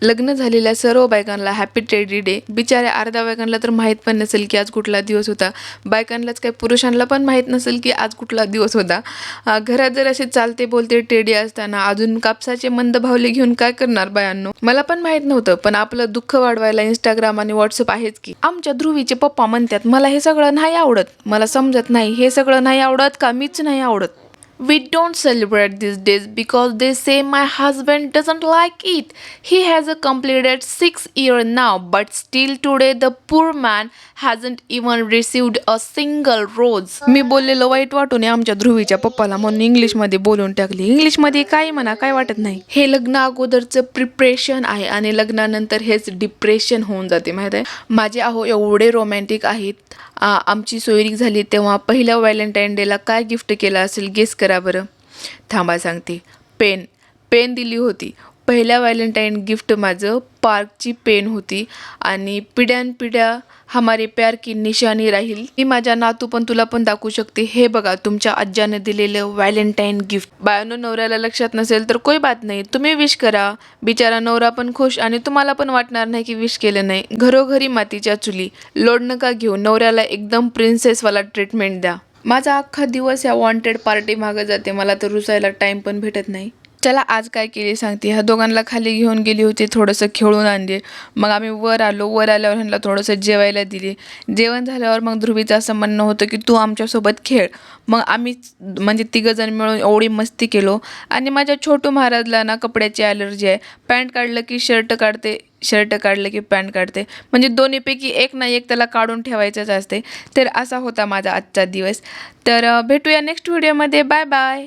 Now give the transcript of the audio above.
लग्न झालेल्या सर्व बायकांना हॅपी टेडी डे. बिचाऱ्या अर्ध्या बायकांना तर माहीत पण नसेल की आज कुठला दिवस होता. बायकांनाच काही पुरुषांना पण माहीत नसेल की आज कुठला दिवस होता. घरात जर असे चालते बोलते टेडी असताना अजून कापसाचे मंद भावले घेऊन काय करणार बायांनो. मला पण माहीत नव्हतं, पण आपलं दुःख वाढवायला इंस्टाग्राम आणि व्हॉट्सअप आहेच की. आमच्या ध्रुवीचे पप्पा म्हणतात मला हे सगळं नाही आवडत. मला समजत नाही हे सगळं नाही आवडत का मीच नाही आवडत. We don't celebrate these days because they say my husband doesn't like it. He has completed 6 years now, but still today the poor man hasn't even received a single rose. मी बोललेलं वाईट वाटून आमच्या ध्रुवीच्या पप्पाला म्हणून इंग्लिशमध्ये बोलून टाकली. इंग्लिशमध्ये काय म्हणा काय वाटत नाही. हे लग्न अगोदरचं प्रिपरेशन आहे आणि लग्नानंतर हेच डिप्रेशन होऊन जाते माहिती आहे. माझे अहो एवढे रोमॅन्टिक आहेत. आमची सोयरीक झाली तेव्हा पहिल्या व्हॅलेंटाईन डेला काय गिफ्ट केलं असेल गेस करा बरं. थांबा सांगते. पेन दिली होती. पहिल्या व्हॅलेंटाईन गिफ्ट माझं पार्कची पेन होती आणि पिढ्यानपिढ्या हमारे प्यार की निशाणी राहील. मी माझ्या नातू पण तुला पण दाखवू शकते. हे बघा तुमच्या आज्याने दिलेलं व्हॅलेंटाईन गिफ्ट. बायानो नवऱ्याला लक्षात नसेल तर कोई बात नाही, तुम्ही विश करा. बिचारा नवरा पण खुश आणि तुम्हाला पण वाटणार नाही की विश केलं नाही. घरोघरी मातीच्या चुली. लोड नका घेऊ. नवऱ्याला एकदम प्रिन्सेसवाला ट्रीटमेंट द्या. माझा अख्खा दिवस या वॉन्टेड पार्टी मागं जाते. मला तर रुसायला टाईम पण भेटत नाही. चला आज काय केली सांगते. ह्या दोघांना खाली घेऊन गेली होती, थोडंसं खेळून आणले. मग आम्ही वर आल्यावर ह्यांना थोडंसं जेवायला दिले. जेवण झाल्यावर मग ध्रुवीचं असं म्हणणं होतं की तू आमच्यासोबत खेळ. मग आम्ही म्हणजे तिघंजण मिळून एवढी मस्ती केलो. आणि माझ्या छोटू महाराजला ना कपड्याची ॲलर्जी आहे. पॅन्ट काढलं की शर्ट काढते, शर्ट काढलं की पॅन्ट काढते. म्हणजे दोन्हीपैकी एक ना एक त्याला काढून ठेवायचंच असते. तर असा होता माझा आजचा दिवस. तर भेटूया नेक्स्ट व्हिडिओमध्ये. Bye bye.